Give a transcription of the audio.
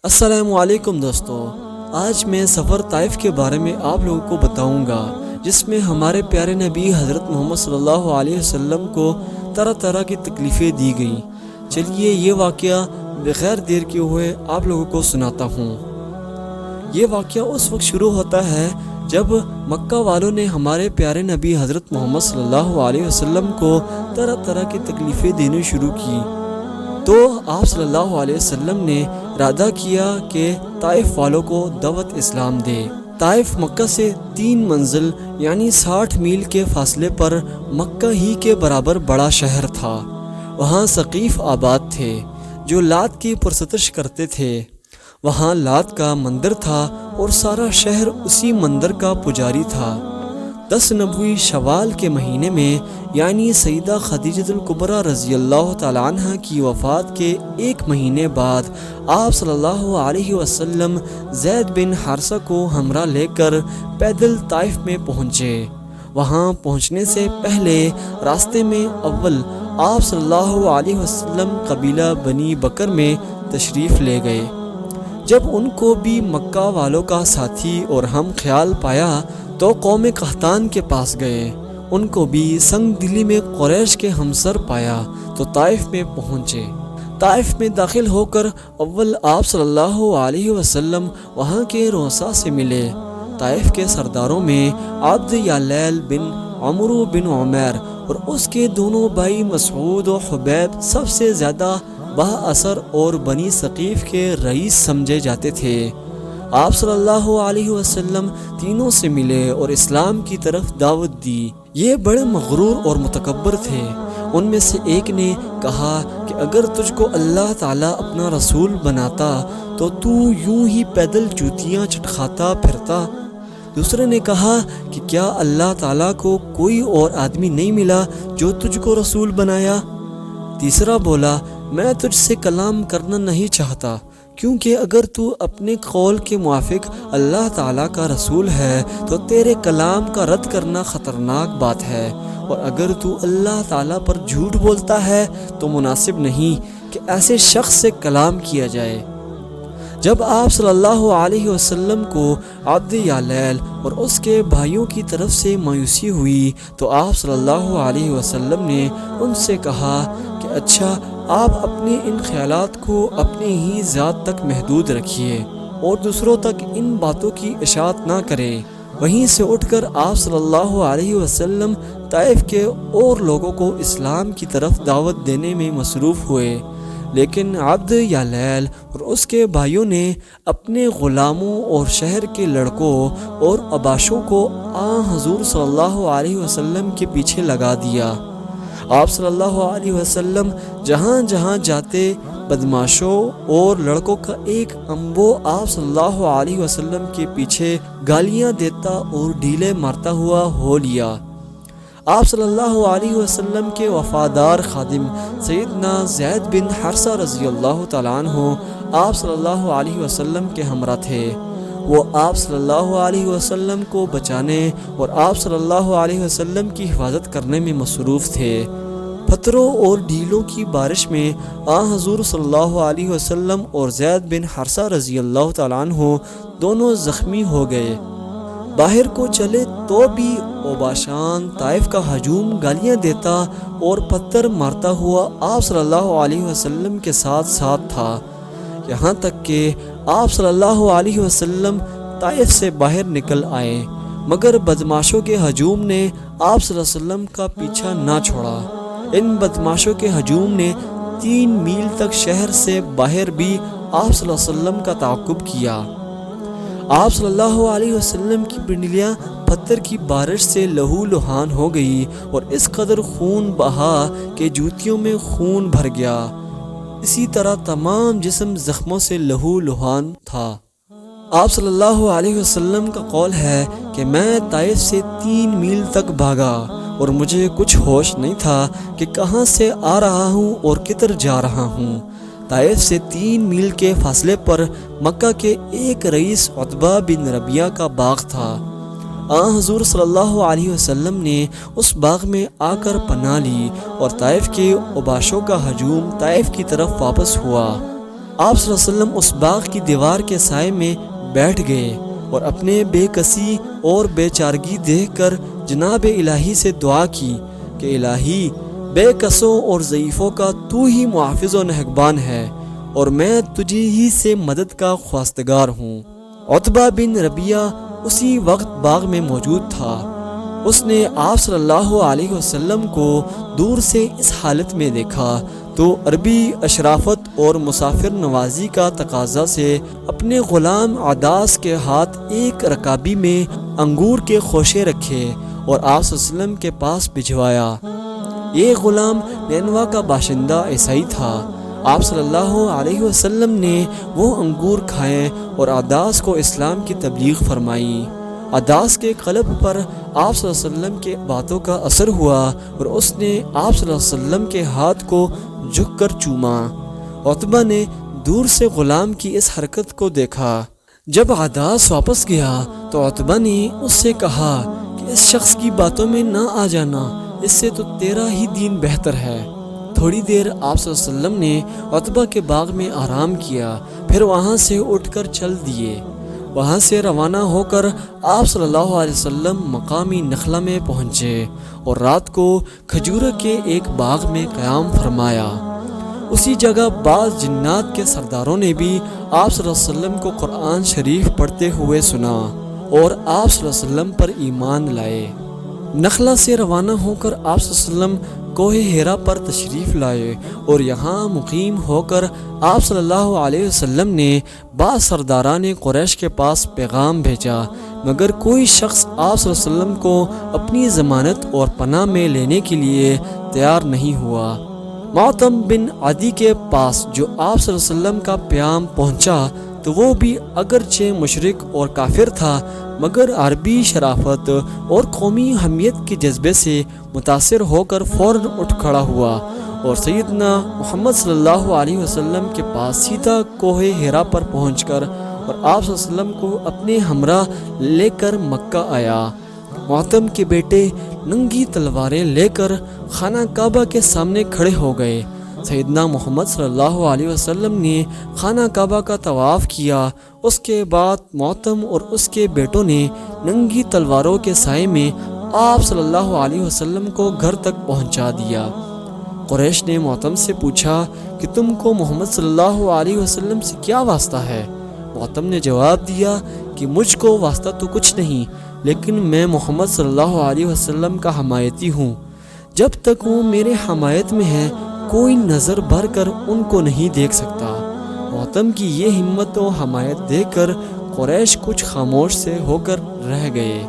السلام علیکم دوستو، آج میں سفر طائف کے بارے میں آپ لوگوں کو بتاؤں گا، جس میں ہمارے پیارے نبی حضرت محمد صلی اللہ علیہ وسلم کو طرح طرح کی تکلیفیں دی گئیں۔ چلیے یہ واقعہ بغیر دیر کیے ہوئے آپ لوگوں کو سناتا ہوں۔ یہ واقعہ اس وقت شروع ہوتا ہے جب مکہ والوں نے ہمارے پیارے نبی حضرت محمد صلی اللہ علیہ وسلم کو طرح طرح کی تکلیفیں دینے شروع کی، تو آپ صلی اللہ علیہ وسلم نے ارادہ کیا کہ طائف والوں کو دعوت اسلام دے۔ طائف مکہ سے 3 منزل یعنی 60 میل کے فاصلے پر مکہ ہی کے برابر بڑا شہر تھا۔ وہاں ثقیف آباد تھے جو لات کی پرستش کرتے تھے۔ وہاں لات کا مندر تھا اور سارا شہر اسی مندر کا پجاری تھا۔ 10 نبوی شوال کے مہینے میں یعنی سیدہ خدیجہ الکبریٰ رضی اللہ تعالیٰ عنہ کی وفات کے 1 مہینے بعد آپ صلی اللہ علیہ وسلم زید بن حارثہ کو ہمراہ لے کر پیدل طائف میں پہنچے۔ وہاں پہنچنے سے پہلے راستے میں اول آپ صلی اللہ علیہ وسلم قبیلہ بنی بکر میں تشریف لے گئے۔ جب ان کو بھی مکہ والوں کا ساتھی اور ہم خیال پایا تو قوم قحطان کے پاس گئے۔ ان کو بھی سنگ دلی میں قریش کے ہمسر پایا تو طائف میں پہنچے۔ طائف میں داخل ہو کر اول آپ صلی اللہ علیہ وسلم وہاں کے رؤساء سے ملے۔ طائف کے سرداروں میں عبد یالیل بن عمرو بن عمیر اور اس کے دونوں بھائی مسعود و حبیب سب سے زیادہ با اثر اور بنی ثقیف کے رئیس سمجھے جاتے تھے۔ آپ صلی اللہ علیہ وسلم تینوں سے ملے اور اسلام کی طرف دعوت دی۔ یہ بڑے مغرور اور متکبر تھے۔ ان میں سے ایک نے کہا کہ اگر تجھ کو اللہ تعالیٰ اپنا رسول بناتا تو یوں ہی پیدل جوتیاں چٹکھاتا پھرتا۔ دوسرے نے کہا کہ کیا اللہ تعالیٰ کو کوئی اور آدمی نہیں ملا جو تجھ کو رسول بنایا؟ تیسرا بولا میں تجھ سے کلام کرنا نہیں چاہتا، کیونکہ اگر تو اپنے قول کے موافق اللہ تعالیٰ کا رسول ہے تو تیرے کلام کا رد کرنا خطرناک بات ہے، اور اگر تو اللہ تعالیٰ پر جھوٹ بولتا ہے تو مناسب نہیں کہ ایسے شخص سے کلام کیا جائے۔ جب آپ صلی اللہ علیہ وسلم کو عبد یالیل اور اس کے بھائیوں کی طرف سے مایوسی ہوئی تو آپ صلی اللہ علیہ وسلم نے ان سے کہا کہ اچھا، آپ اپنے ان خیالات کو اپنی ہی ذات تک محدود رکھیے اور دوسروں تک ان باتوں کی اشاعت نہ کریں۔ وہیں سے اٹھ کر آپ صلی اللہ علیہ وسلم طائف کے اور لوگوں کو اسلام کی طرف دعوت دینے میں مصروف ہوئے، لیکن عبد یالیل اور اس کے بھائیوں نے اپنے غلاموں اور شہر کے لڑکوں اور عباشوں کو حضور صلی اللہ علیہ وسلم کے پیچھے لگا دیا۔ آپ صلی اللہ علیہ وسلم جہاں جہاں جاتے بدماشوں اور لڑکوں کا ایک انبو آپ صلی اللہ علیہ وسلم کے پیچھے گالیاں دیتا اور ڈھیلے مارتا ہوا ہو لیا۔ آپ صلی اللہ علیہ وسلم کے وفادار خادم سیدنا زید بن حارثہ رضی اللہ تعالیٰ عنہ آپ صلی اللہ علیہ وسلم کے ہمراہ تھے۔ وہ آپ صلی اللہ علیہ وسلم کو بچانے اور آپ صلی اللہ علیہ وسلم کی حفاظت کرنے میں مصروف تھے۔ پتھروں اور ڈھیلوں کی بارش میں حضور صلی اللہ علیہ وسلم اور زید بن حارثہ رضی اللہ تعالیٰ عنہ دونوں زخمی ہو گئے۔ باہر کو چلے تو بھی اوباشان طائف کا ہجوم گالیاں دیتا اور پتھر مارتا ہوا آپ صلی اللہ علیہ وسلم کے ساتھ ساتھ تھا، یہاں تک کہ آپ صلی اللہ علیہ وسلم طائف سے باہر نکل آئے، مگر بدماشوں کے ہجوم نے آپ صلی اللہ علیہ وسلم کا پیچھا نہ چھوڑا۔ ان بدماشوں کے ہجوم نے 3 میل تک شہر سے باہر بھی آپ صلی اللہ علیہ وسلم کا تعاقب کیا۔ آپ صلی اللہ علیہ وسلم کی پنڈلیاں پتھر کی بارش سے لہو لہان ہو گئی اور اس قدر خون بہا کہ جوتیوں میں خون بھر گیا۔ اسی طرح تمام جسم زخموں سے لہو لہان تھا۔ آپ صلی اللہ علیہ وسلم کا قول ہے کہ میں طائف سے 3 میل تک بھاگا اور مجھے کچھ ہوش نہیں تھا کہ کہاں سے آ رہا ہوں اور کدھر جا رہا ہوں۔ طائف سے 3 میل کے فاصلے پر مکہ کے ایک رئیس عتبہ بن ربیعہ کا باغ تھا۔ حضور صلی اللہ علیہ وسلم نے اس باغ میں آ کر پناہ لی اور طائف کے اوباشوں کا ہجوم طائف کی طرف واپس ہوا۔ آپ صلی اللہ علیہ وسلم اس باغ کی دیوار کے سائے میں بیٹھ گئے اور اپنے بے کسی اور بے چارگی دیکھ کر جناب الہی سے دعا کی کہ الہی، بے کسوں اور ضعیفوں کا تو ہی محافظ و نگہبان ہے اور میں تجھے ہی سے مدد کا خواستگار ہوں۔ عتبہ بن ربیعہ اسی وقت باغ میں موجود تھا۔ اس نے آپ صلی اللہ علیہ وسلم کو دور سے اس حالت میں دیکھا تو عربی اشرافت اور مسافر نوازی کا تقاضا سے اپنے غلام عداس کے ہاتھ ایک رکابی میں انگور کے خوشے رکھے اور آپ صلی اللہ علیہ وسلم کے پاس بھجوایا۔ یہ غلام نینوا کا باشندہ عیسائی تھا۔ آپ صلی اللہ علیہ وسلم نے وہ انگور کھائے اور عداس کو اسلام کی تبلیغ فرمائی۔ عداس کے قلب پر آپ صلی اللہ علیہ وسلم کے باتوں کا اثر ہوا اور اس نے آپ صلی اللہ علیہ وسلم کے ہاتھ کو جھک کر چوما۔ عتبہ نے دور سے غلام کی اس حرکت کو دیکھا۔ جب عداس واپس گیا تو عتبہ نے اس سے کہا کہ اس شخص کی باتوں میں نہ آ جانا، اس سے تو تیرا ہی دین بہتر ہے۔ تھوڑی دیر آپ صلی اللہ علیہ وسلم نے عتبہ کے باغ میں آرام کیا، پھر وہاں سے اٹھ کر چل دیے۔ وہاں سے روانہ ہو کر آپ صلی اللہ علیہ وسلم مقامی نخلا میں پہنچے اور رات کو کھجورہ کے ایک باغ میں قیام فرمایا۔ اسی جگہ بعض جنات کے سرداروں نے بھی آپ صلی اللہ علیہ وسلم کو قرآن شریف پڑھتے ہوئے سنا اور آپ صلی اللہ علیہ وسلم پر ایمان لائے۔ نخلا سے روانہ ہو کر آپ صلی اللہ علیہ وسلم کوہ ہیرا پر تشریف لائے اور یہاں مقیم ہو کر آپ صلی اللہ علیہ وسلم نے بعض سرداران قریش کے پاس پیغام بھیجا، مگر کوئی شخص آپ صلی اللہ علیہ وسلم کو اپنی ضمانت اور پناہ میں لینے کے لیے تیار نہیں ہوا۔ معتم بن عدی کے پاس جو آپ صلی اللہ علیہ وسلم کا پیام پہنچا تو وہ بھی اگرچہ مشرک اور کافر تھا، مگر عربی شرافت اور قومی حمیت کے جذبے سے متاثر ہو کر فوراً اٹھ کھڑا ہوا اور سیدنا محمد صلی اللہ علیہ وسلم کے پاس سیدھا کوہ ہیرا پر پہنچ کر اور آپ صلی اللہ علیہ وسلم کو اپنے ہمراہ لے کر مکہ آیا۔ معتم کے بیٹے ننگی تلواریں لے کر خانہ کعبہ کے سامنے کھڑے ہو گئے۔ سیدنا محمد صلی اللہ علیہ وسلم نے خانہ کعبہ کا طواف کیا۔ اس کے بعد معتم اور اس کے بیٹوں نے ننگی تلواروں کے سائے میں آپ صلی اللہ علیہ وسلم کو گھر تک پہنچا دیا۔ قریش نے معتم سے پوچھا کہ تم کو محمد صلی اللہ علیہ وسلم سے کیا واسطہ ہے؟ معتم نے جواب دیا کہ مجھ کو واسطہ تو کچھ نہیں، لیکن میں محمد صلی اللہ علیہ وسلم کا حمایتی ہوں۔ جب تک وہ میرے حمایت میں ہے کوئی نظر بھر کر ان کو نہیں دیکھ سکتا۔ معتم کی یہ ہمت و حمایت دیکھ کر قریش کچھ خاموش سے ہو کر رہ گئے۔